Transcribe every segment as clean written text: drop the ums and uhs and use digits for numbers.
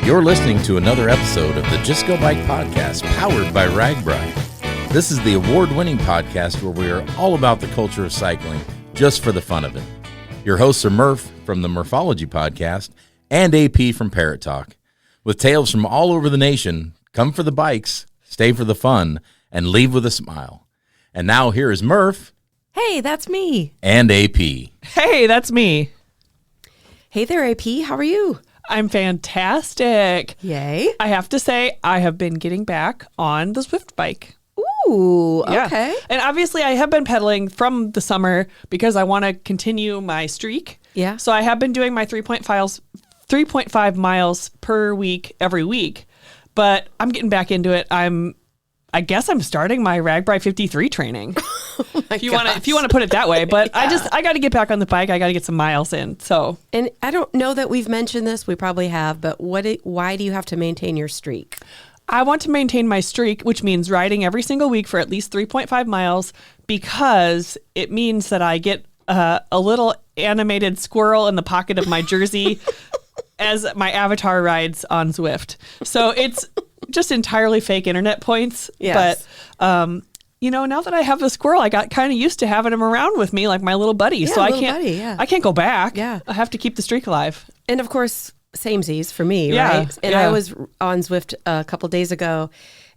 You're listening to another episode of the Just Go Bike podcast, powered by RAGBRAI. This is the award-winning podcast where we are all about the culture of cycling, just for the fun of it. Your hosts are Murph from the Murphology podcast and AP from Parrot Talk. With tales from all over the nation, come for the bikes, stay for the fun, and leave with a smile. And now here is Murph. Hey, that's me. And AP. Hey, that's me. Hey there, AP. How are you? I'm fantastic. Yay. I have to say, I have been getting back on the Zwift bike. Ooh, Yeah. okay. And obviously, I have been pedaling from the summer because I want to continue my streak. Yeah. So I have been doing my 3.5 miles per week every week. But I'm getting back into it. I guess I'm starting my RAGBRAI 53 training. If you want to put it that way, but yeah. I got to get back on the bike. I got to get some miles in. So, and I don't know that we've mentioned this. We probably have, but why do you have to maintain your streak? I want to maintain my streak, which means riding every single week for at least 3.5 miles, because it means that I get a little animated squirrel in the pocket of my jersey as my avatar rides on Zwift. So it's just entirely fake internet points. Yes. But, now that I have the squirrel, I got kind of used to having him around with me like my little buddy. Yeah, so I can't go back. Yeah. I have to keep the streak alive. And of course, samesies for me, Yeah, right? And yeah. I was on Zwift a couple days ago,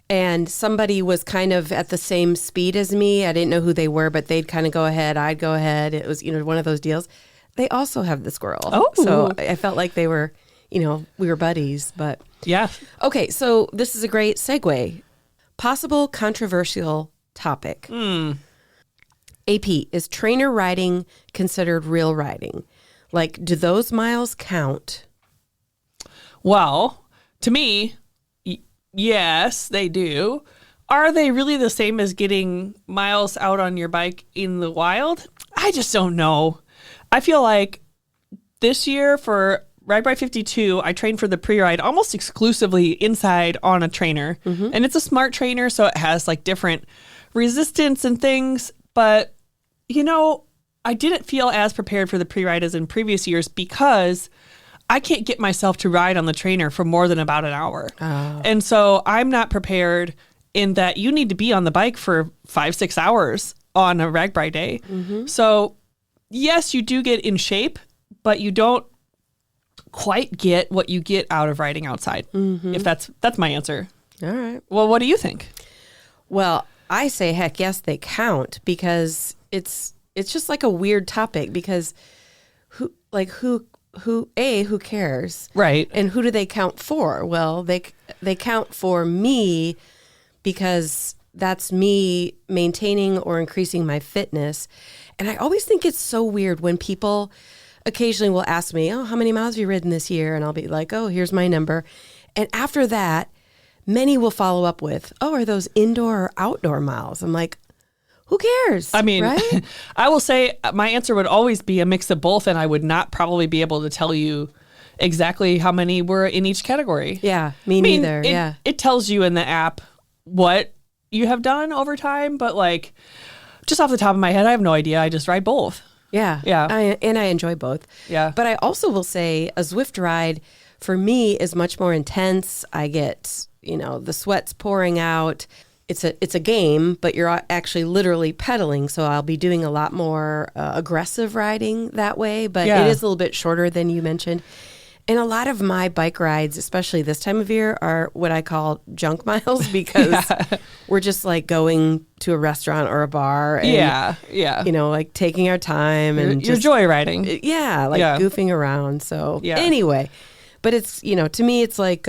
and somebody was kind of at the same speed as me. I didn't know who they were, but they'd kind of go ahead. I'd go ahead. It was, one of those deals. They also have the squirrel. Oh. So I felt like they were, we were buddies, but... Yeah. Okay, so this is a great segue. Possible controversial topic. AP, is trainer riding considered real riding? Like, do those miles count? Well, to me, yes, they do. Are they really the same as getting miles out on your bike in the wild? I just don't know. I feel like this year for RAGBRAI 52, I trained for the pre-ride almost exclusively inside on a trainer. Mm-hmm. And it's a smart trainer, so it has like different resistance and things. But, I didn't feel as prepared for the pre-ride as in previous years because I can't get myself to ride on the trainer for more than about an hour. Oh. And so I'm not prepared in that you need to be on the bike for 5-6 hours on a RAGBRAI day. Mm-hmm. So yes, you do get in shape, but you don't quite get what you get out of riding outside. Mm-hmm. If that's my answer. All right. Well, what do you think? Well, I say heck yes, they count, because it's just like a weird topic, because who cares? Right. And who do they count for? Well, they count for me because that's me maintaining or increasing my fitness. And I always think it's so weird when people occasionally will ask me, oh, how many miles have you ridden this year? And I'll be like, oh, here's my number. And after that, many will follow up with, oh, are those indoor or outdoor miles? I'm like, who cares? I mean, right? I will say my answer would always be a mix of both, and I would not probably be able to tell you exactly how many were in each category. Yeah, me neither. It tells you in the app what you have done over time, but like just off the top of my head, I have no idea. I just ride both. Yeah. I enjoy both. Yeah. But I also will say a Zwift ride for me is much more intense. I get, the sweat's pouring out. It's a game, but you're actually literally pedaling. So I'll be doing a lot more aggressive riding that way. But It is a little bit shorter than you mentioned. And a lot of my bike rides, especially this time of year, are what I call junk miles, because we're just like going to a restaurant or a bar. And, like taking our time and you're joyriding. Goofing around. So anyway, but it's, to me, it's like,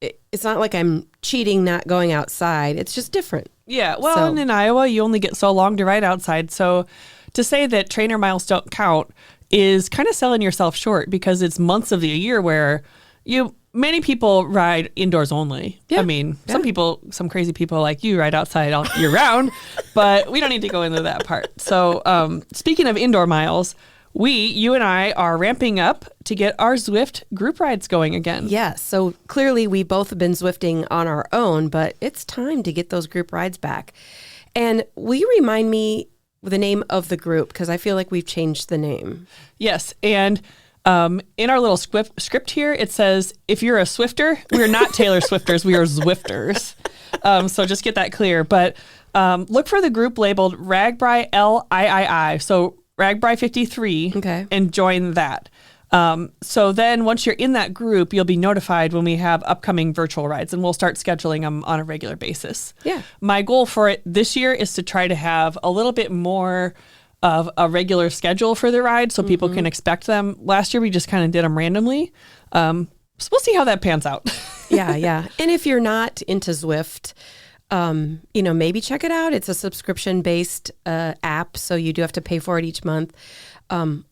it's not like I'm cheating, not going outside. It's just different. Yeah. Well, and in Iowa, you only get so long to ride outside. So to say that trainer miles don't count is kind of selling yourself short, because it's months of the year where many people ride indoors only. Yeah. I mean, some crazy people like you ride outside all year round, but we don't need to go into that part. So speaking of indoor miles, you and I are ramping up to get our Zwift group rides going again. Yes. So clearly we both have been Zwifting on our own, but it's time to get those group rides back. And will you remind me the name of the group? Because I feel like we've changed the name. Yes. And In our little script here, it says, if you're a Swifter, we're not Taylor Swifters, we are Zwifters. So just get that clear. But look for the group labeled RAGBRAI LIII. So RAGBRAI 53, okay, and join that. So then once you're in that group, you'll be notified when we have upcoming virtual rides, and we'll start scheduling them on a regular basis. Yeah. My goal for it this year is to try to have a little bit more of a regular schedule for the ride so people can expect them. Last year, we just kind of did them randomly. So we'll see how that pans out. Yeah. And if you're not into Zwift, maybe check it out. It's a subscription-based app, so you do have to pay for it each month.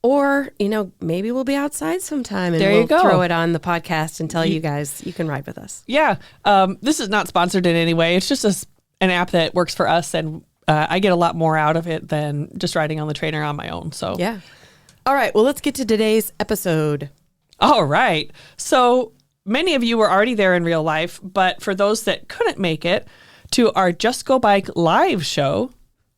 Or, maybe we'll be outside sometime and we'll throw it on the podcast and tell you guys you can ride with us. Yeah. This is not sponsored in any way. It's just an app that works for us, and I get a lot more out of it than just riding on the trainer on my own. So yeah. All right. Well, let's get to today's episode. All right. So many of you were already there in real life, but for those that couldn't make it to our Just Go Bike live show,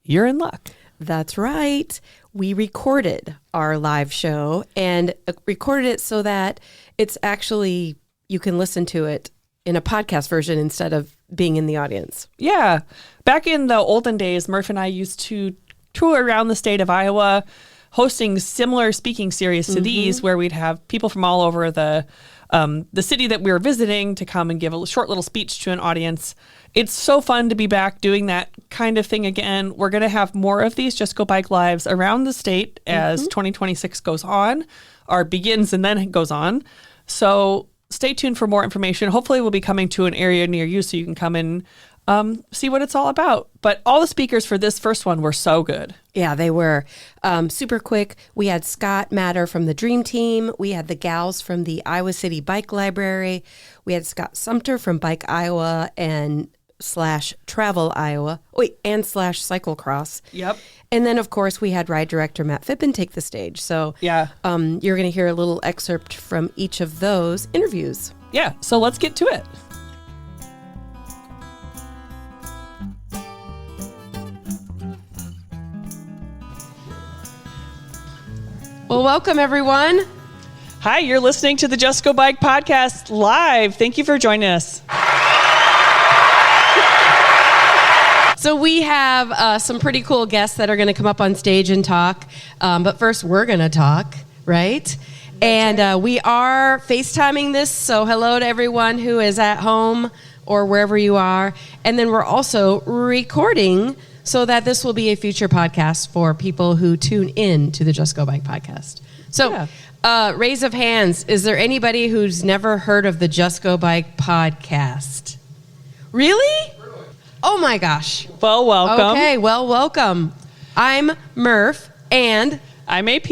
you're in luck. That's right. We recorded our live show and recorded it so that it's actually, you can listen to it in a podcast version instead of being in the audience. Yeah. Back in the olden days, Murph and I used to tour around the state of Iowa, hosting similar speaking series to these, where we'd have people from all over the city that we were visiting to come and give a short little speech to an audience. It's so fun to be back doing that kind of thing again. We're going to have more of these Just Go Bike Lives around the state as 2026 goes on, or begins and then goes on. So stay tuned for more information. Hopefully we'll be coming to an area near you so you can come and see what it's all about. But all the speakers for this first one were so good. Yeah, they were super quick. We had Scott Matter from the Dream Team. We had the gals from the Iowa City Bike Library. We had Scott Sumter from Bike Iowa and /Travel Iowa. And /Cyclocross. Yep. And then, of course, we had Ride Director Matt Phippen take the stage. So yeah, you're going to hear a little excerpt from each of those interviews. Yeah, so let's get to it. Well, welcome, everyone. Hi, you're listening to the Just Go Bike podcast live. Thank you for joining us. So we have some pretty cool guests that are going to come up on stage and talk. But first, we're going to talk, right? And we are FaceTiming this. So hello to everyone who is at home or wherever you are. And then we're also recording so that this will be a future podcast for people who tune in to the Just Go Bike podcast. So raise of hands. Is there anybody who's never heard of the Just Go Bike podcast? Really? Oh my gosh. Well, welcome. Okay, well, welcome. I'm Murph and I'm AP.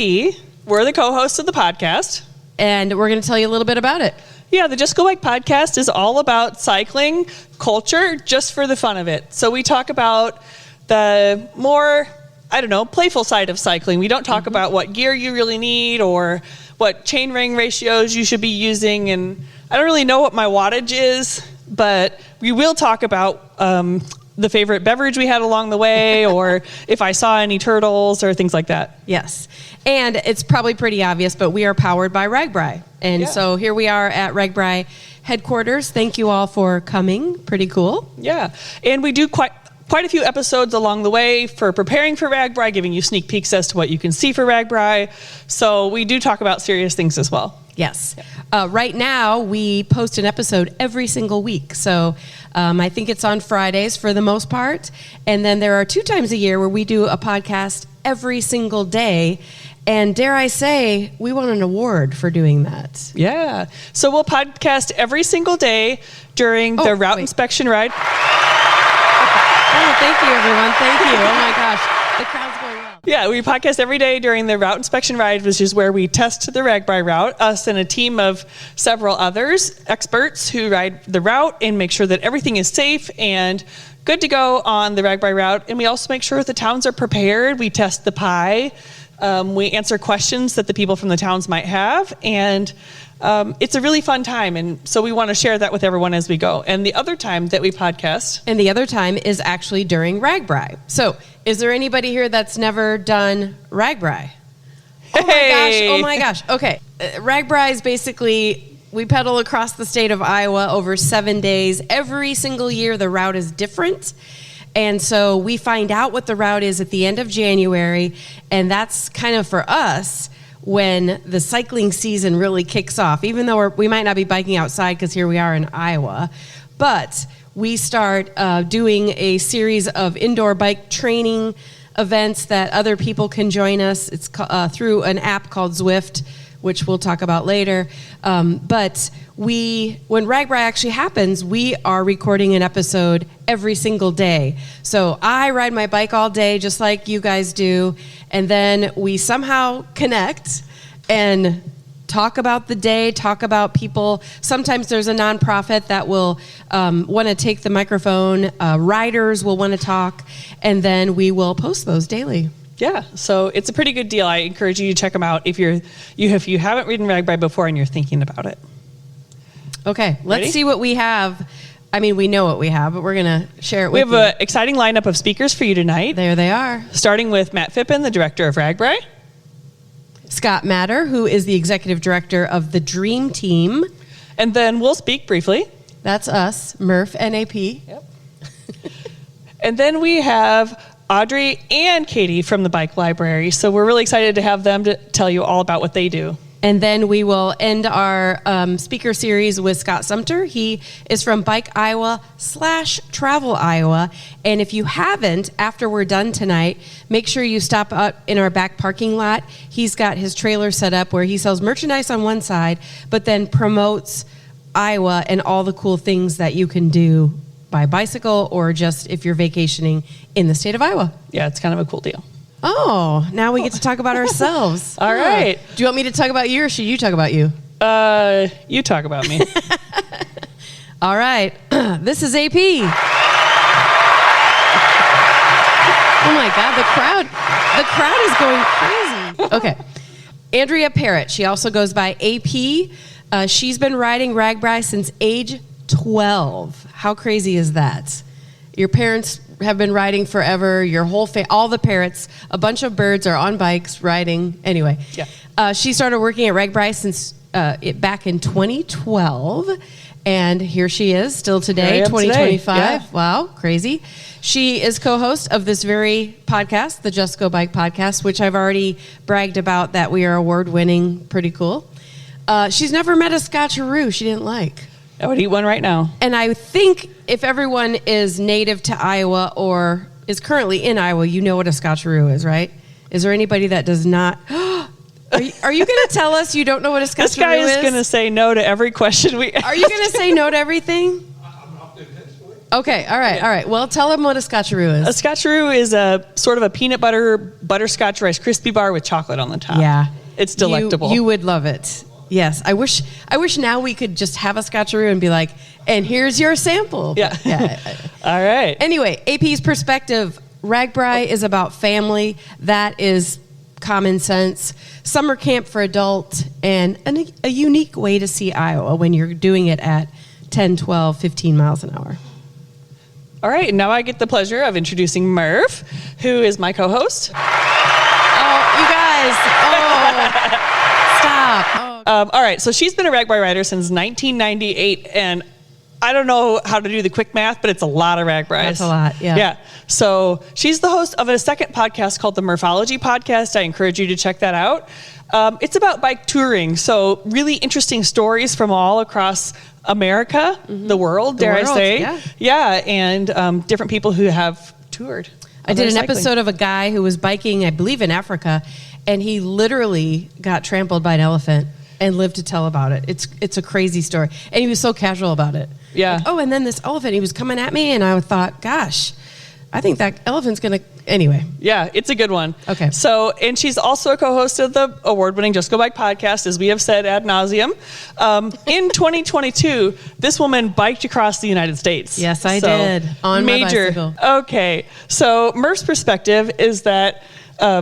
We're the co-hosts of the podcast. And we're going to tell you a little bit about it. Yeah, the Just Go Bike podcast is all about cycling culture just for the fun of it. So we talk about the more, playful side of cycling. We don't talk about what gear you really need or what chain ring ratios you should be using. And I don't really know what my wattage is, but we will talk about the favorite beverage we had along the way or if I saw any turtles or things like that. Yes. And it's probably pretty obvious, but we are powered by RAGBRAI. And so here we are at RAGBRAI headquarters. Thank you all for coming. Pretty cool. Yeah. And we do quite a few episodes along the way for preparing for RAGBRAI, giving you sneak peeks as to what you can see for RAGBRAI. So we do talk about serious things as well. Yes. Right now, we post an episode every single week. So I think it's on Fridays for the most part. And then there are 2 times a year where we do a podcast every single day. And dare I say, we won an award for doing that. Yeah. So we'll podcast every single day during the route inspection ride. Oh, thank you, everyone. Thank you. Oh, my gosh. The crowd's going well. Yeah, we podcast every day during the route inspection ride, which is where we test the RAGBRAI route, us and a team of several others, experts who ride the route and make sure that everything is safe and good to go on the RAGBRAI route. And we also make sure the towns are prepared. We test the pie. We answer questions that the people from the towns might have. And it's a really fun time. And so we want to share that with everyone as we go. And the other time that we podcast. And the other time is actually during RAGBRAI. So is there anybody here that's never done RAGBRAI? Oh my gosh. Okay. RAGBRAI is basically, we pedal across the state of Iowa over 7 days. Every single year, the route is different. And so we find out what the route is at the end of January. And that's kind of for us when the cycling season really kicks off, even though we might not be biking outside because here we are in Iowa. But we start doing a series of indoor bike training events that other people can join us. It's through an app called Zwift, which we'll talk about later. But when RAGBRAI actually happens, we are recording an episode every single day. So I ride my bike all day, just like you guys do. And then we somehow connect and talk about the day, talk about people. Sometimes there's a nonprofit that will want to take the microphone. Riders will want to talk. And then we will post those daily. Yeah, so it's a pretty good deal. I encourage you to check them out if you haven't ridden RAGBRAI before and you're thinking about it. Okay, let's see what we have. I mean, we know what we have, but we're going to share it with you. We have an exciting lineup of speakers for you tonight. There they are. Starting with Matt Phippen, the director of RAGBRAI. Scott Matter, who is the executive director of the Dream Team. And then we'll speak briefly. That's us, Murph AP. Yep. And then we have Audrey and Katie from the Bike Library. So we're really excited to have them to tell you all about what they do. And then we will end our speaker series with Scott Sumter. He is from Bike Iowa / Travel Iowa. And if you haven't, after we're done tonight, make sure you stop up in our back parking lot. He's got his trailer set up where he sells merchandise on one side, but then promotes Iowa and all the cool things that you can do by bicycle or just if you're vacationing in the state of Iowa. Yeah, it's kind of a cool deal. Oh, now we get to talk about ourselves. All right. Do you want me to talk about you or should you talk about you? You talk about me. All right. This is AP. Oh my God, the crowd is going crazy. Okay. Andrea Parrott, she also goes by AP. She's been riding RAGBRAI since age 12. How crazy is that? Your parents have been riding forever. Your whole all the parrots, a bunch of birds are on bikes riding. Anyway, she started working at RAGBRAI since back in 2012, and here she is still today, 2025. Yeah. Wow, crazy. She is co-host of this very podcast, the Just Go Bike podcast, which I've already bragged about that we are award-winning. Pretty cool. She's never met a Scotcheroo she didn't like. I would eat one right now. And I think if everyone is native to Iowa or is currently in Iowa, you know what a Scotcheroo is, right? Is there anybody that does not? Are you going to tell us you don't know what a Scotcheroo is? This guy is going to say no to every question we ask. Are you going to say no to everything? Okay, all right. Well, tell them what a Scotcheroo is. A Scotcheroo is a sort of a peanut butter butterscotch Rice Krispie bar with chocolate on the top. Yeah. It's delectable. You would love it. Yes, I wish now we could just have a Scotcheroo and be like, and here's your sample. Yeah. All right. Anyway, AP's perspective, RAGBRAI is about family. That is common sense. Summer camp for adult and a unique way to see Iowa when you're doing it at 10, 12, 15 miles an hour. All right, now I get the pleasure of introducing Murph, who is my co-host. Oh, you guys. Oh, stop. Oh. All right, so she's been a RAGBRAI rider since 1998, and I don't know how to do the quick math, but it's a lot of RAGBRAIs. That's a lot, yeah. Yeah, so she's the host of a second podcast called the Murphology Podcast. I encourage you to check that out. It's about bike touring, so really interesting stories from all across America, the world, dare I say. Yeah, and different people who have toured. I did an episode of a guy who was biking, I believe, in Africa, and he literally got trampled by an elephant and lived to tell about it. It's a crazy story. And he was so casual about it. Yeah. Like, oh, and then this elephant, he was coming at me, and I thought, gosh, I think that elephant's going to... Anyway. Yeah, it's a good one. Okay. So, and she's also a co-host of the award-winning Just Go Bike podcast, as we have said ad nauseum. In 2022, this woman biked across the United States. Yes, I did. On my bicycle. Okay. So, Murph's perspective is that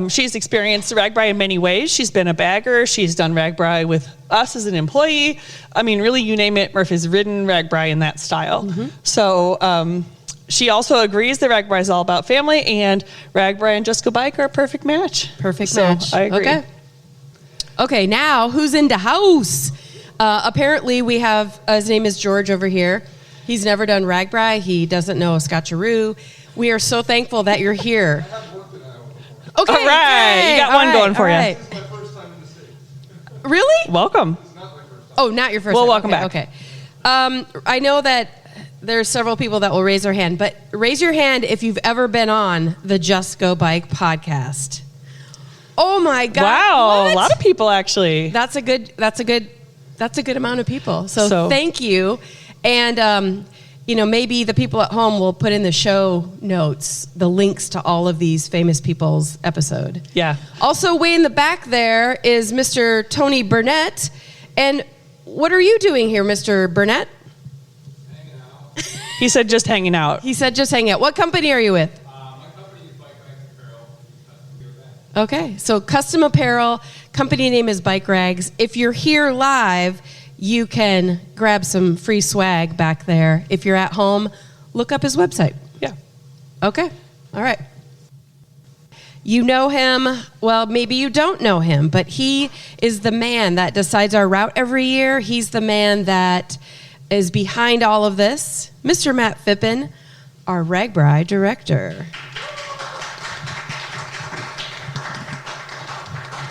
she's experienced RAGBRAI in many ways. She's been a bagger. She's done RAGBRAI with us as an employee. I mean, really, you name it, Murph has ridden RAGBRAI in that style. Mm-hmm. So, she also agrees that RAGBRAI is all about family, and RAGBRAI and Just Go Bike are a perfect match. Perfect match. I agree. Okay. Okay, now who's in the house? Apparently we have, his name is George over here. He's never done RAGBRAI. He doesn't know a Scotcheroo. We are so thankful that you're here. Okay, All right, yay. you got one going for you. Right. This is my first time in the state. Really? Welcome. It's not my first time. Oh, not your first Well, time. welcome Okay, back. Okay. I know that there's several people that will raise their hand, but raise your hand if you've ever been on the Just Go Bike podcast. Oh my God. Wow, What? a lot of people actually. That's a good amount of people. So thank you. And maybe the people at home will put in the show notes the links to all of these famous people's episode. Yeah. Also, way in the back there is Mr. Tony Burnett. And what are you doing here, Mr. Burnett? Hanging out. He said just hanging out. He said just hang out. What company are you with? My company is Bike Rags Apparel. Custom gear bags. Okay, so custom apparel, company name is Bike Rags. If you're here live, you can grab some free swag back there. If you're at home, look up his website. Yeah. Okay, all right. You know him, well, maybe you don't know him, but he is the man that decides our route every year. He's the man that is behind all of this. Mr. Matt Phippen, our RAGBRAI Director.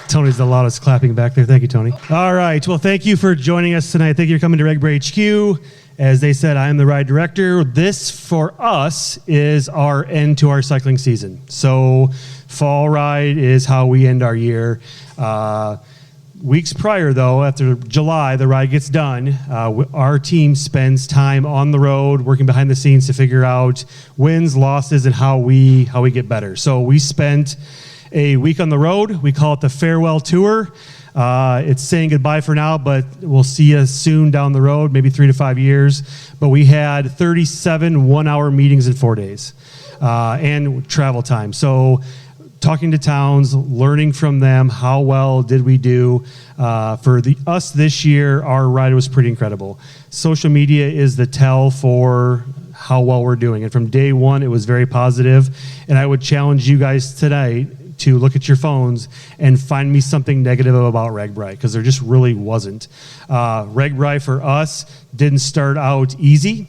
Tony's the loudest clapping back there. Thank you, Tony. All right. Well, thank you for joining us tonight. Thank you for coming to RAGBRAI HQ. As they said, I am the ride director. This, for us, is our end to our cycling season. So fall ride is how we end our year. Weeks prior, though, after July, the ride gets done. Our team spends time on the road, working behind the scenes to figure out wins, losses, and how we get better. So we spent a week on the road. We call it the farewell tour. It's saying goodbye for now, but we'll see you soon down the road, maybe 3 to 5 years. But we had 37 one-hour meetings in 4 days and travel time. So talking to towns, learning from them, how well did we do. For us this year, our ride was pretty incredible. Social media is the tell for how well we're doing. And from day one, it was very positive. And I would challenge you guys tonight to look at your phones and find me something negative about RAGBRAI, because there just really wasn't. RAGBRAI for us didn't start out easy.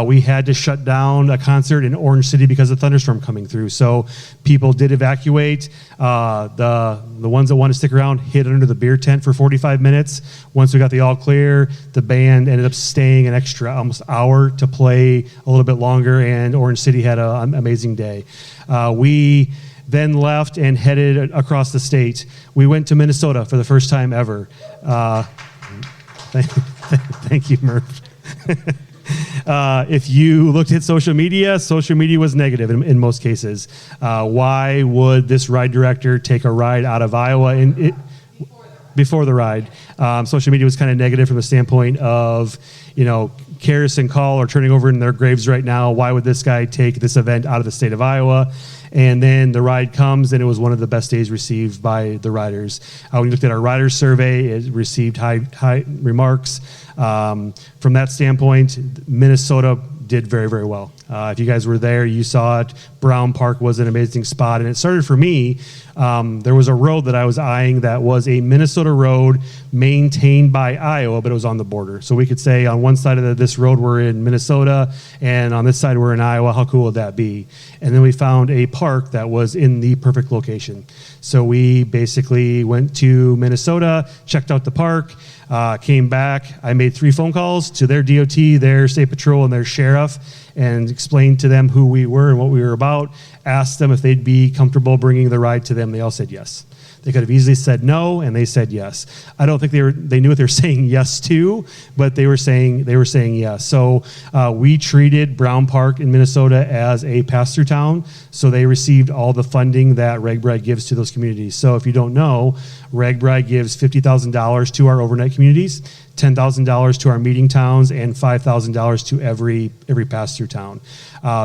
We had to shut down a concert in Orange City because of thunderstorm coming through. So people did evacuate. The ones that wanted to stick around hid under the beer tent for 45 minutes. Once we got the all clear, the band ended up staying an extra almost hour to play a little bit longer, and Orange City had an amazing day. We then left and headed across the state. We went to Minnesota for the first time ever. Thank you, Murph. If you looked at social media was negative in most cases. Why would this ride director take a ride out of Iowa before the ride? Social media was kind of negative from the standpoint of, Karis and Call are turning over in their graves right now. Why would this guy take this event out of the state of Iowa? And then the ride comes, and it was one of the best days received by the riders. When we looked at our riders survey, it received high remarks. From that standpoint, Minnesota did very, very well. If you guys were there, you saw it. Brown Park was an amazing spot. And it started for me, there was a road that I was eyeing that was a Minnesota road maintained by Iowa, but it was on the border. So we could say on one side of this road we're in Minnesota, and on this side we're in Iowa. How cool would that be? And then we found a park that was in the perfect location. So we basically went to Minnesota, checked out the park, came back. I made 3 phone calls to their DOT, their state patrol, and their sheriff, and explained to them who we were and what we were about, asked them if they'd be comfortable bringing the ride to them. They all said yes. They could have easily said no, and they said yes. I don't think they knew what they were saying yes to, but they were saying yes. So we treated Brown Park in Minnesota as a pass-through town, so they received all the funding that RAGBRAI gives to those communities. So if you don't know, RAGBRAI gives $50,000 to our overnight communities $10,000 to our meeting towns and $5,000 to every pass-through town.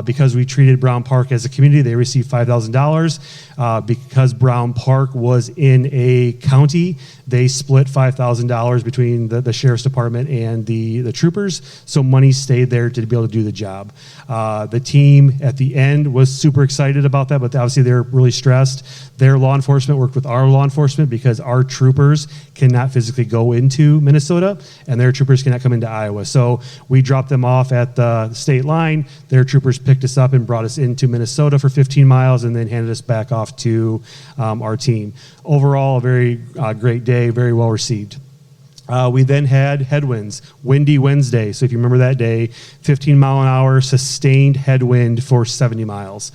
Because we treated Brown Park as a community, they received $5,000. Because Brown Park was in a county, they split $5,000 between the sheriff's department and the troopers, so money stayed there to be able to do the job. The team at the end was super excited about that, but obviously they're really stressed. Their law enforcement worked with our law enforcement because our troopers cannot physically go into Minnesota, and their troopers cannot come into Iowa. So we dropped them off at the state line. Their troopers picked us up and brought us into Minnesota for 15 miles and then handed us back off to our team. Overall, a very great day, very well received. We then had headwinds, windy Wednesday. So if you remember that day, 15 mile an hour sustained headwind for 70 miles.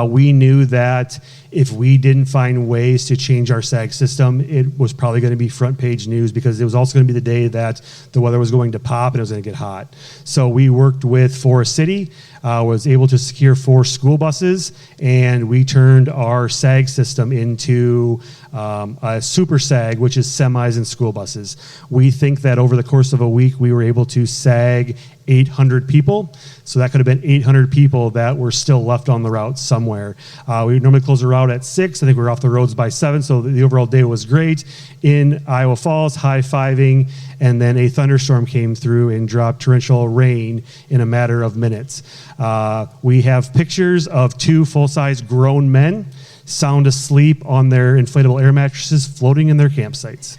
We knew that if we didn't find ways to change our SAG system, it was probably going to be front page news because it was also going to be the day that the weather was going to pop and it was going to get hot. So we worked with Forest City, was able to secure 4 school buses, and we turned our SAG system into a super SAG, which is semis and school buses. We think that over the course of a week, we were able to SAG 800 people. So that could have been 800 people that were still left on the route somewhere. We would normally close the route at 6. I think we were off the roads by 7. So the overall day was great. In Iowa Falls, high-fiving, and then a thunderstorm came through and dropped torrential rain in a matter of minutes. We have pictures of 2 full-size grown men sound asleep on their inflatable air mattresses floating in their campsites.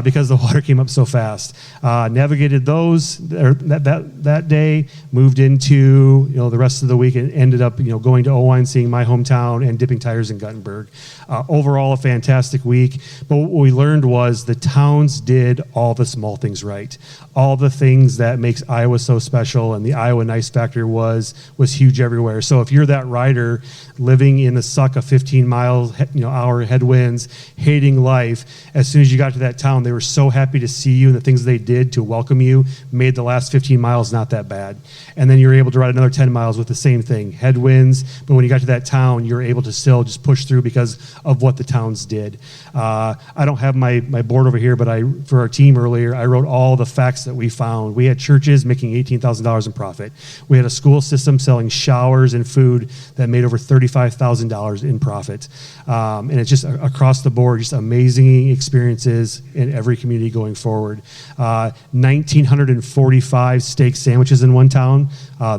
Because the water came up so fast. Navigated those that day, moved into the rest of the week, and ended up going to Owine, seeing my hometown, and dipping tires in Guttenberg. Overall, a fantastic week. But what we learned was the towns did all the small things right. All the things that makes Iowa so special, and the Iowa Nice factor was huge everywhere. So if you're that rider living in the suck of 15 mile hour headwinds, hating life, as soon as you got to that town, they were so happy to see you, and the things they did to welcome you made the last 15 miles not that bad. And then you were able to ride another 10 miles with the same thing, headwinds, but when you got to that town, you were able to still just push through because of what the towns did. I don't have my board over here, but for our team earlier, I wrote all the facts that we found. We had churches making $18,000 in profit. We had a school system selling showers and food that made over $35,000 in profit. And it's just across the board, just amazing experiences in every community going forward. 1,945 steak sandwiches in one town.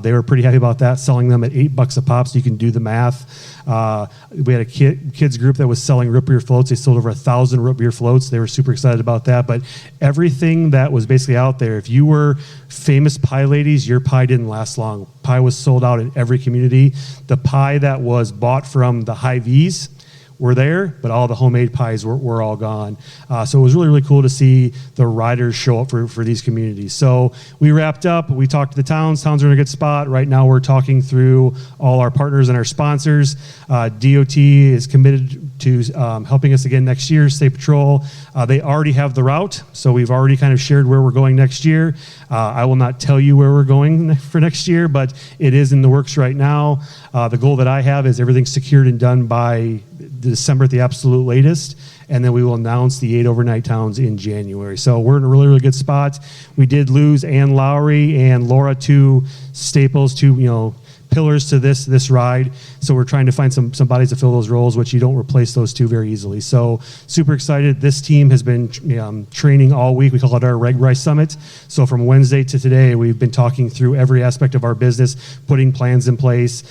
They were pretty happy about that, selling them at $8 a pop, so you can do the math. We had a kids group that was selling root beer floats. They sold over 1,000 root beer floats. They were super excited about that. But everything that was basically out there, if you were famous pie ladies, your pie didn't last long. Pie was sold out in every community. The pie that was bought from the Hy-Vees were there, but all the homemade pies were all gone. So it was really, really cool to see the riders show up for these communities. So we wrapped up. We talked to the towns. Towns are in a good spot. Right now we're talking through all our partners and our sponsors. DOT is committed to helping us again next year, State Patrol. They already have the route, so we've already kind of shared where we're going next year. I will not tell you where we're going for next year, but it is in the works right now. The goal that I have is everything secured and done by December at the absolute latest, and then we will announce the 8 overnight towns in January. So we're in a really, really good spot. We did lose Ann Lowry and Laura, 2 staples, 2 pillars to this ride. So we're trying to find some bodies to fill those roles, which you don't replace those 2 very easily. So super excited. This team has been training all week. We call it our RAGBRAI Summit. So from Wednesday to today, we've been talking through every aspect of our business, putting plans in place.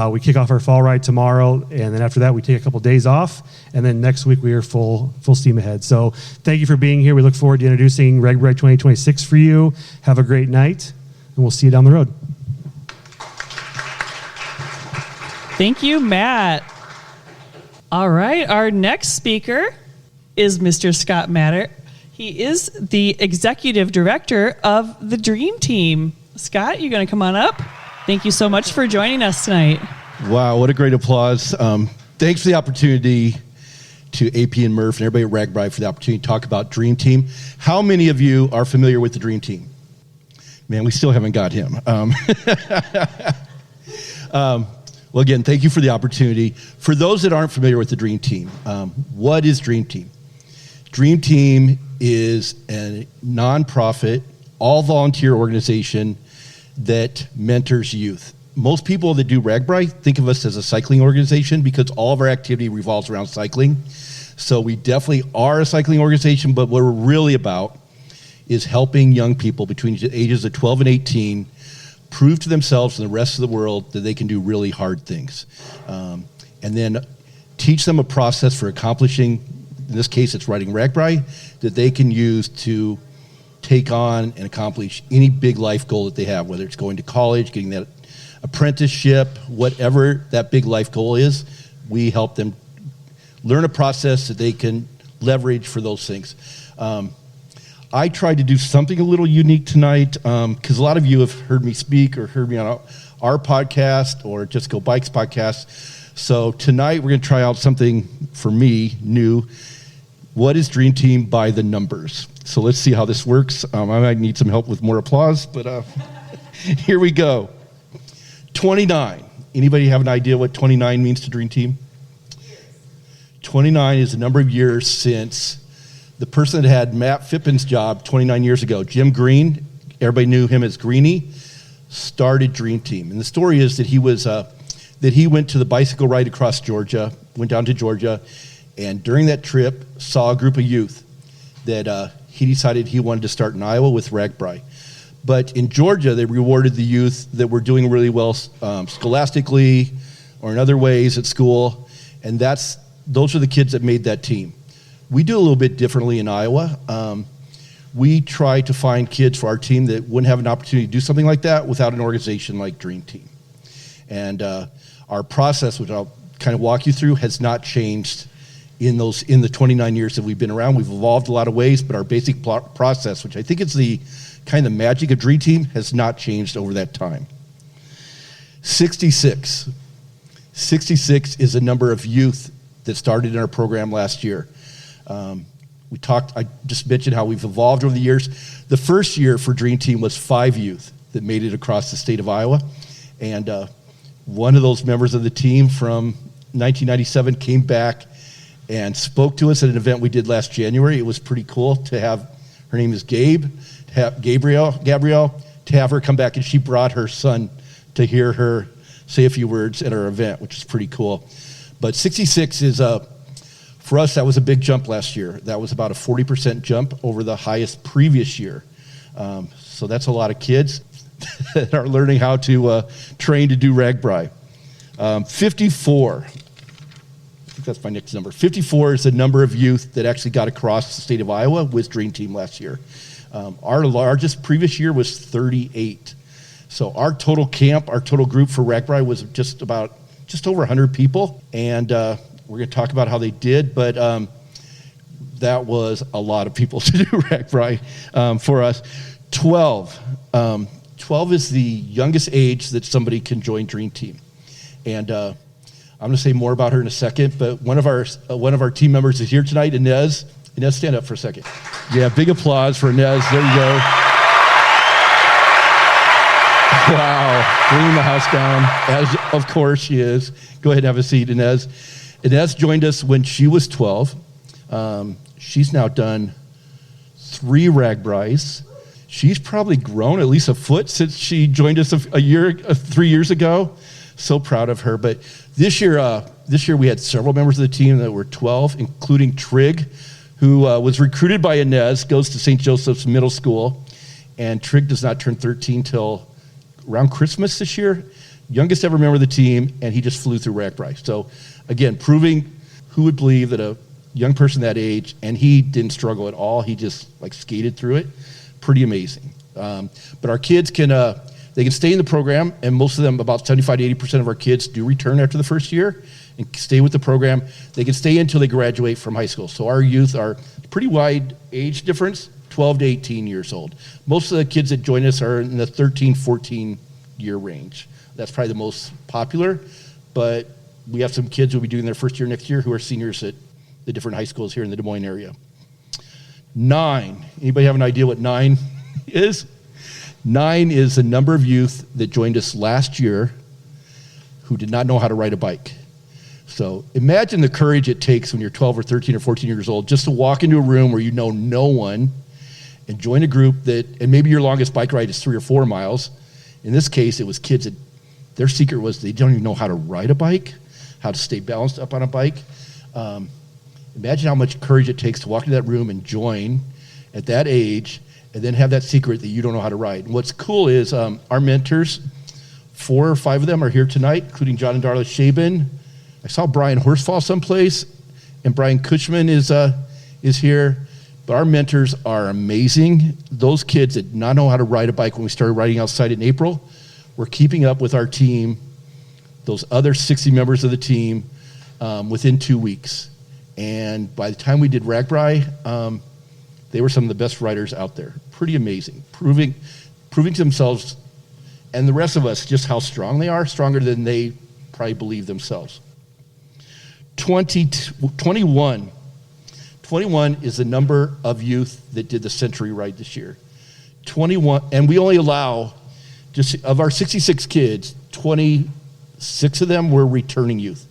We kick off our fall ride tomorrow, and then after that, we take a couple days off, and then next week we are full steam ahead. So thank you for being here. We look forward to introducing RAGBRAI 2026 for you. Have a great night, and we'll see you down the road. Thank you, Matt. All right, our next speaker is Mr. Scott Matter. He is the executive director of the Dream Team. Scott, you going to come on up? Thank you so much for joining us tonight. Wow, what a great applause. Thanks for the opportunity to AP and Murph and everybody at RAGBRAI for the opportunity to talk about Dream Team. How many of you are familiar with the Dream Team? Man, we still haven't got him. Well, again, thank you for the opportunity. For those that aren't familiar with the Dream Team, what is Dream Team? Dream Team is a nonprofit, all-volunteer organization that mentors youth. Most people that do RAGBRAI think of us as a cycling organization because all of our activity revolves around cycling. So we definitely are a cycling organization, but what we're really about is helping young people between the ages of 12 and 18 prove to themselves and the rest of the world that they can do really hard things. And then teach them a process for accomplishing, in this case it's writing RAGBRAI, that they can use to take on and accomplish any big life goal that they have, whether it's going to college, getting that apprenticeship, whatever that big life goal is. We help them learn a process that they can leverage for those things. I tried to do something a little unique tonight because a lot of you have heard me speak or heard me on our podcast or Just Go Bikes podcast. So tonight we're going to try out something for me new. What is Dream Team by the numbers? So let's see how this works. I might need some help with more applause, but here we go. 29. Anybody have an idea what 29 means to Dream Team? 29 is the number of years since the person that had Matt Phippen's job 29 years ago, Jim Green, everybody knew him as Greenie, started Dream Team. And the story is that he went to the bicycle ride across Georgia, went down to Georgia, and during that trip saw a group of youth that he decided he wanted to start in Iowa with RAGBRAI. But in Georgia, they rewarded the youth that were doing really well scholastically or in other ways at school, and those are the kids that made that team. We do a little bit differently in Iowa. We try to find kids for our team that wouldn't have an opportunity to do something like that without an organization like Dream Team. And our process, which I'll kind of walk you through, has not changed in the 29 years that we've been around. We've evolved a lot of ways, but our basic process, which I think is the kind of magic of Dream Team, has not changed over that time. 66. 66 is the number of youth that started in our program last year. I just mentioned how we've evolved over the years. The first year for Dream Team was 5 youth that made it across the state of Iowa. And one of those members of the team from 1997 came back and spoke to us at an event we did last January. It was pretty cool to have, her name is Gabrielle, to have her come back, and she brought her son to hear her say a few words at our event, which is pretty cool. But 66 is for us, that was a big jump last year. That was about a 40% jump over the highest previous year. So that's a lot of kids that are learning how to train to do RAGBRAI. 54. I think that's my next number. 54 is the number of youth that actually got across the state of Iowa with Dream Team last year. Our largest previous year was 38. So our total camp, our total group for RAGBRAI was just over 100 people. And we're going to talk about how they did, but that was a lot of people to do RAGBRAI for us. 12. 12 is the youngest age that somebody can join Dream Team. And I'm going to say more about her in a second, but one of our team members is here tonight, Inez. Inez, stand up for a second. Yeah, big applause for Inez. There you go. Wow, bringing the house down, as of course she is. Go ahead and have a seat, Inez. Inez joined us when she was 12. She's now done 3 RAGBRAIs. She's probably grown at least a foot since she joined us 3 years ago. So proud of her. But this year we had several members of the team that were 12, including Trig, who was recruited by Inez, goes to St. Joseph's Middle School, and Trig does not turn 13 till around Christmas this year. Youngest ever member of the team, and he just flew through RAGBRAI. So again, proving who would believe that a young person that age, and he didn't struggle at all. He just skated through it. Pretty amazing. But our kids they can stay in the program, and most of them, about 75 to 80% of our kids, do return after the first year and stay with the program. They can stay until they graduate from high school. So our youth are pretty wide age difference, 12 to 18 years old. Most of the kids that join us are in the 13, 14 year range. That's probably the most popular, but we have some kids who will be doing their first year next year who are seniors at the different high schools here in the Des Moines area. 9. Anybody have an idea what 9 is? 9 is the number of youth that joined us last year who did not know how to ride a bike. So imagine the courage it takes when you're 12 or 13 or 14 years old just to walk into a room where you know no one and join a group and maybe your longest bike ride is 3 or 4 miles. In this case, it was kids that their secret was they don't even know how to ride a bike, how to stay balanced up on a bike. Imagine how much courage it takes to walk into that room and join at that age and then have that secret that you don't know how to ride. And what's cool is our mentors, 4 or 5 of them are here tonight, including John and Darla Shaban. I saw Brian Horsfall someplace, and Brian Kuchman is here. But our mentors are amazing. Those kids that did not know how to ride a bike when we started riding outside in April, we're keeping up with our team, those other 60 members of the team, within 2 weeks. And by the time we did RAGBRAI, they were some of the best riders out there. Pretty amazing, proving to themselves and the rest of us just how strong they are, stronger than they probably believe themselves. 21 is the number of youth that did the Century Ride this year. 21, and we only allow, just of our 66 kids, 26 of them were returning youth.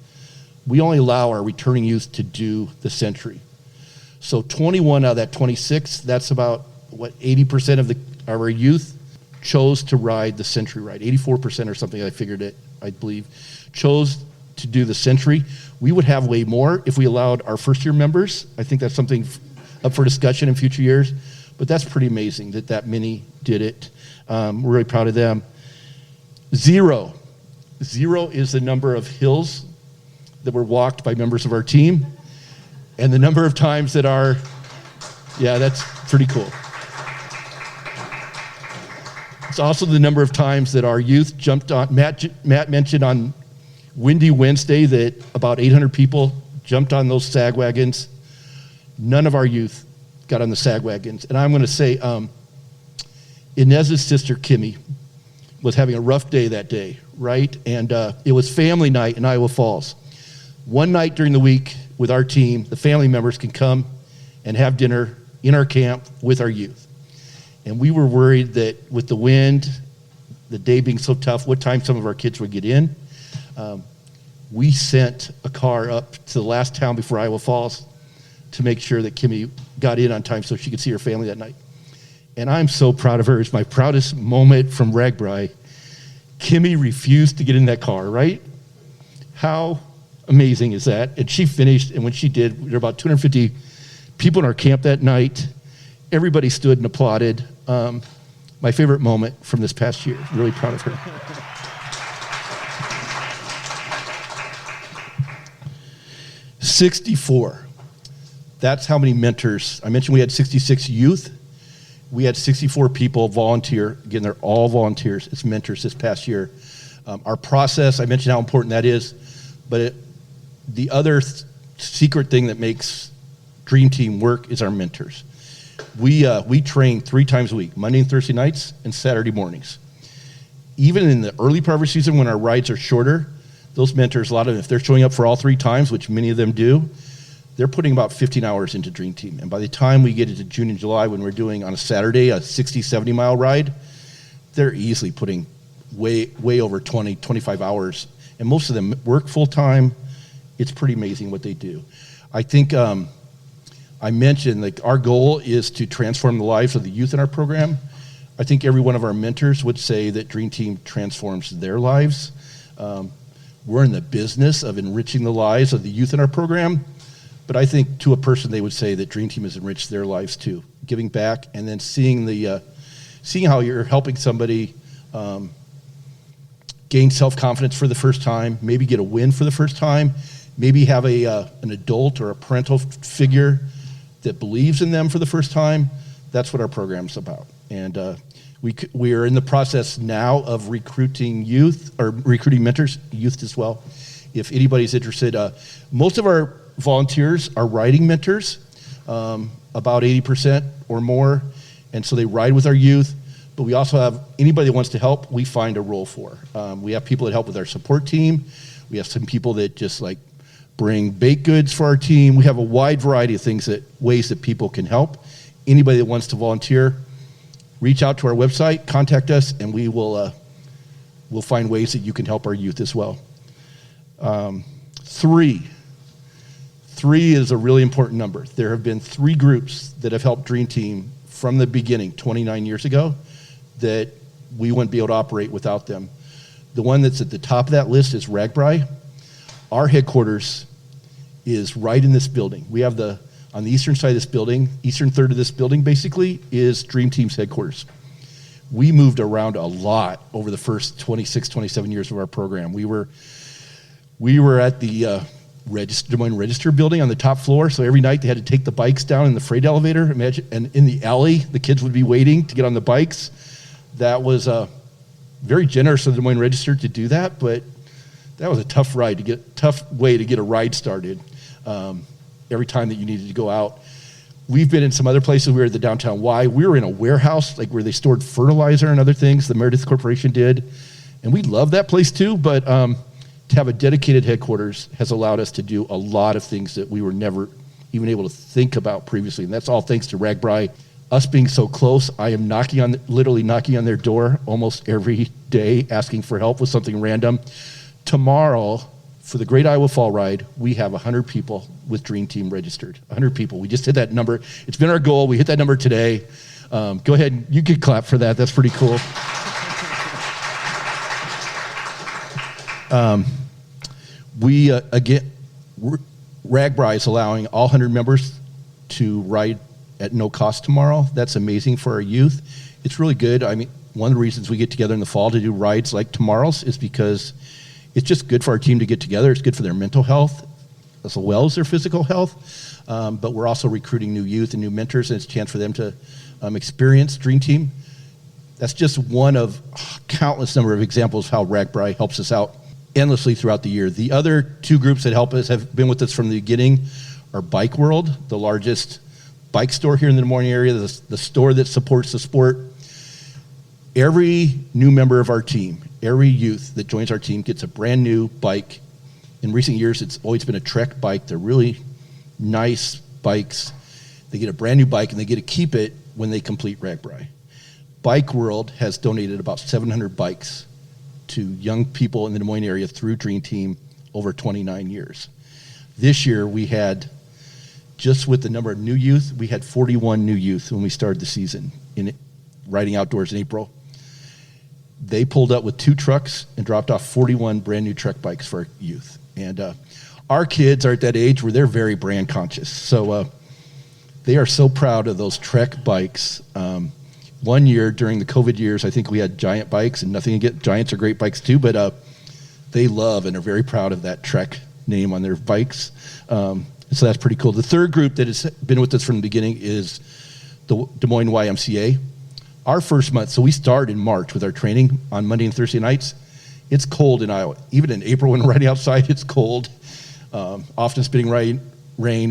We only allow our returning youth to do the Century. So 21 out of that 26, that's about, 80% of our youth chose to ride the Century Ride. 84% or something, I believe, chose to do the Century. We would have way more if we allowed our first-year members. I think that's something up for discussion in future years, but that's pretty amazing that many did it. We're really proud of them. 0 is the number of hills that were walked by members of our team, and the number of times that that's pretty cool. It's also the number of times that our youth jumped on. Matt mentioned on Windy Wednesday that about 800 people jumped on those sag wagons. None of our youth got on the sag wagons. And I'm going to say Inez's sister, Kimmy, was having a rough day that day, right? And it was family night in Iowa Falls. One night during the week with our team, the family members can come and have dinner in our camp with our youth. And we were worried that with the wind, the day being so tough, what time some of our kids would get in. We sent a car up to the last town before Iowa Falls to make sure that Kimmy got in on time so she could see her family that night. And I'm so proud of her. It's my proudest moment from RAGBRAI. Kimmy refused to get in that car, right? How amazing is that? And she finished, and when she did, there were about 250 people in our camp that night. Everybody stood and applauded. My favorite moment from this past year. Really proud of her. 64. That's how many mentors. I mentioned we had 66 youth. We had 64 people volunteer. Again, they're all volunteers. It's mentors this past year. Our process, I mentioned how important that is, but the other secret thing that makes Dream Team work is our mentors. We train 3 times a week, Monday and Thursday nights and Saturday mornings. Even in the early part of the season when our rides are shorter, those mentors, a lot of them, if they're showing up for all 3 times, which many of them do, they're putting about 15 hours into Dream Team. And by the time we get into June and July, when we're doing on a Saturday a 60, 70-mile ride, they're easily putting way over 20, 25 hours. And most of them work full-time. It's pretty amazing what they do. I think I mentioned our goal is to transform the lives of the youth in our program. I think every one of our mentors would say that Dream Team transforms their lives. We're in the business of enriching the lives of the youth in our program, but I think to a person they would say that Dream Team has enriched their lives too, giving back and then seeing how you're helping somebody gain self-confidence for the first time, maybe get a win for the first time, maybe have an adult or a parental figure that believes in them for the first time. That's what our program's about. And we are in the process now of recruiting youth, or recruiting mentors, youth as well. If anybody's interested, most of our volunteers are riding mentors, about 80% or more, and so they ride with our youth. But we also have anybody that wants to help, we find a role for. We have people that help with our support team. We have some people that just bring baked goods for our team. We have a wide variety of ways that people can help. Anybody that wants to volunteer, reach out to our website, contact us, and we'll find ways that you can help our youth as well. Three is a really important number. There have been 3 groups that have helped Dream Team from the beginning, 29 years ago, that we wouldn't be able to operate without them. The one that's at the top of that list is RAGBRAI. Our headquarters is right in this building. We have on the eastern side of this building, eastern third of this building basically, is Dream Team's headquarters. We moved around a lot over the first 26, 27 years of our program. We were at the Des Moines Register building on the top floor, so every night they had to take the bikes down in the freight elevator. Imagine, and in the alley, the kids would be waiting to get on the bikes. That was very generous of the Des Moines Register to do that, but that was a tough way to get a ride started every time that you needed to go out. We've been in some other places. We were at the downtown Y. We were in a warehouse like where they stored fertilizer and other things. The Meredith Corporation did, and we love that place too. But to have a dedicated headquarters has allowed us to do a lot of things that we were never even able to think about previously, and that's all thanks to RAGBRAI. Us being so close, I am literally knocking on their door almost every day, asking for help with something random. Tomorrow, for the Great Iowa Fall Ride, we have 100 people with Dream Team registered. 100 people. We just hit that number. It's been our goal. We hit that number today. Go ahead. You could clap for that. That's pretty cool. RAGBRAI is allowing all 100 members to ride at no cost tomorrow. That's amazing for our youth. It's really good. I mean, one of the reasons we get together in the fall to do rides like tomorrow's is because it's just good for our team to get together. It's good for their mental health as well as their physical health. But we're also recruiting new youth and new mentors, and it's a chance for them to experience Dream Team. That's just one of countless number of examples of how RAGBRAI helps us out endlessly throughout the year. The other 2 groups that help us have been with us from the beginning are Bike World, the largest bike store here in the Des Moines area, the store that supports the sport. Every new member of our team, every youth that joins our team gets a brand new bike. In recent years, it's always been a Trek bike. They're really nice bikes. They get a brand new bike and they get to keep it when they complete RAGBRAI. Bike World has donated about 700 bikes to young people in the Des Moines area through Dream Team over 29 years. This year we had, just with the number of new youth, we had 41 new youth when we started the season in riding outdoors in April. They pulled up with 2 trucks and dropped off 41 brand new Trek bikes for our youth. And our kids are at that age where they're very brand conscious. So they are so proud of those Trek bikes. One year during the COVID years, I think we had Giant bikes, and nothing against Giants are great bikes too, but they love and are very proud of that Trek name on their bikes. So that's pretty cool. The third group that has been with us from the beginning is the Des Moines YMCA. Our first month, so we start in March with our training on Monday and Thursday nights. It's cold in Iowa. Even in April when we're riding outside, it's cold. Often spitting rain.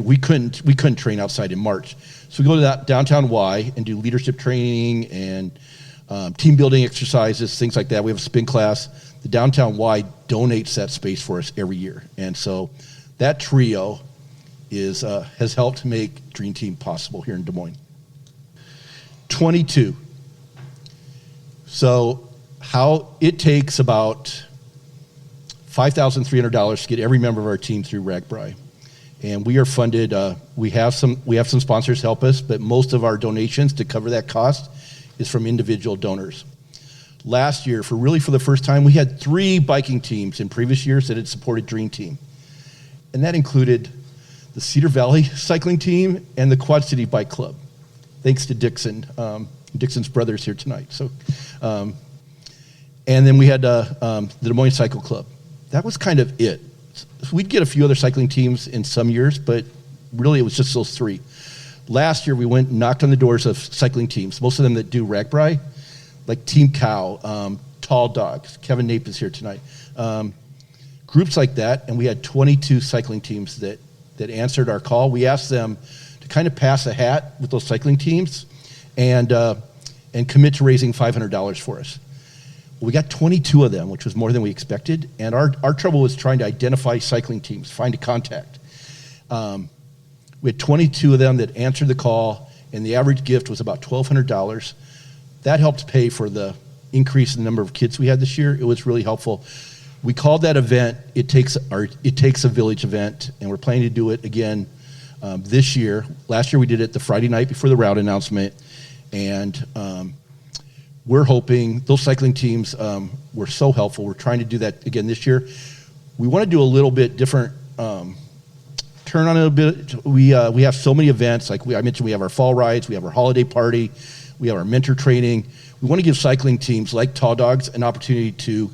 We couldn't train outside in March. So we go to that downtown Y and do leadership training and team building exercises, things like that. We have a spin class. The downtown Y donates that space for us every year. And so that trio has helped make Dream Team possible here in Des Moines. 22. So how it takes about $5,300 to get every member of our team through RAGBRAI. And we are funded, we have some sponsors help us, but most of our donations to cover that cost is from individual donors. Last year, for the first time, we had 3 biking teams in previous years that had supported Dream Team. And that included the Cedar Valley cycling team and the Quad City Bike Club. Thanks to Dixon. Dixon's brother's here tonight. So, and then we had the Des Moines Cycle Club. That was kind of it. We'd get a few other cycling teams in some years, but really it was just those 3. Last year we went and knocked on the doors of cycling teams, most of them that do RAGBRAI, like Team Cow, Tall Dogs. Kevin Nape is here tonight. Groups like that, and we had 22 cycling teams that answered our call. We asked them to kind of pass a hat with those cycling teams and commit to raising $500 for us. We got 22 of them, which was more than we expected, and our trouble was trying to identify cycling teams, find a contact. We had 22 of them that answered the call, and the average gift was about $1,200. That helped pay for the increase in the number of kids we had this year. It was really helpful. We called that event, It Takes a Village event, and we're planning to do it again this year. Last year we did it the Friday night before the route announcement, and we're hoping those cycling teams were so helpful. We're trying to do that again this year. We want to do a little bit different turn on it a bit. We have so many events. Like I mentioned, we have our fall rides, we have our holiday party, we have our mentor training. We want to give cycling teams like Tall Dogs an opportunity to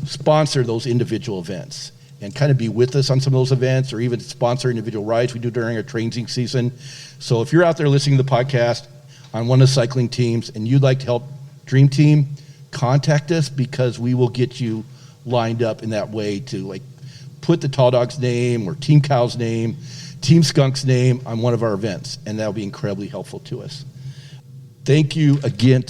sponsor those individual events and kind of be with us on some of those events, or even sponsor individual rides we do during our training season. So if you're out there listening to the podcast on one of the cycling teams and you'd like to help Dream Team, contact us, because we will get you lined up in that way to like put the Tall Dogs name or Team Cow's name, Team Skunk's name on one of our events, and that'll be incredibly helpful to us. Thank you again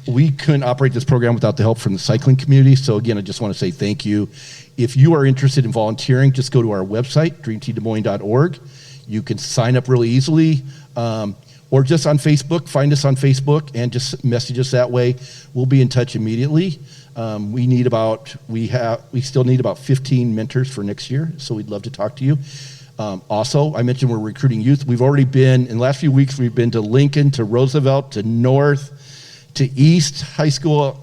we couldn't operate this program without the help from the cycling community. So again, I just want to say thank you. If you are interested in volunteering, just go to our website, dreamteamdesmoines.org. You can sign up really easily, or just on Facebook, find us on Facebook and just message us that way. We'll be in touch immediately. We still need about 15 mentors for next year. So we'd love to talk to you. Also, I mentioned we're recruiting youth. We've already been, in the last few weeks, we've been to Lincoln, to Roosevelt, to North, to East High School.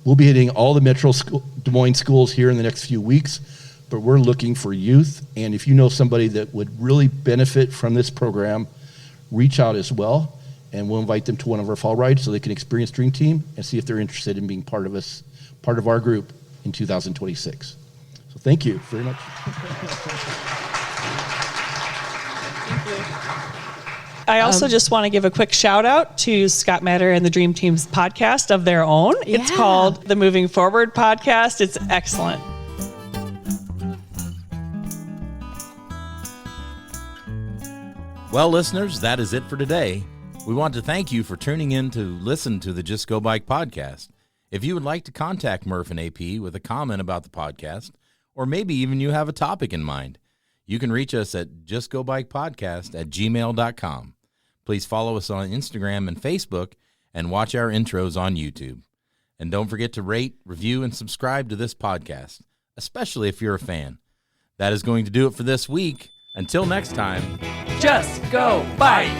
We'll be hitting all the Metro Des Moines schools here in the next few weeks, but we're looking for youth. And if you know somebody that would really benefit from this program, reach out as well, and we'll invite them to one of our fall rides so they can experience Dream Team and see if they're interested in being part of our group in 2026. So thank you very much. I also just want to give a quick shout out to Scott Matter and the Dream Team's podcast of their own. Yeah. It's called the Moving Forward Podcast. It's excellent. Well, listeners, that is it for today. We want to thank you for tuning in to listen to the Just Go Bike podcast. If you would like to contact Murph and AP with a comment about the podcast, or maybe even you have a topic in mind, you can reach us at justgobikepodcast@gmail.com. Please follow us on Instagram and Facebook, and watch our intros on YouTube. And don't forget to rate, review, and subscribe to this podcast, especially if you're a fan. That is going to do it for this week. Until next time, Just go bike.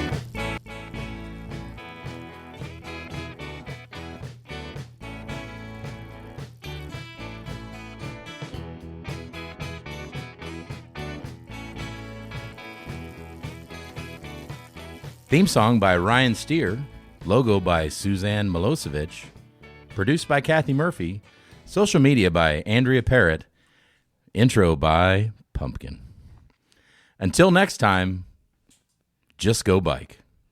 theme song by Ryan Steer, logo by Suzanne Milosevic, produced by Kathy Murphy, social media by Andrea Parrott, intro by Pumpkin. Until next time, just go bike.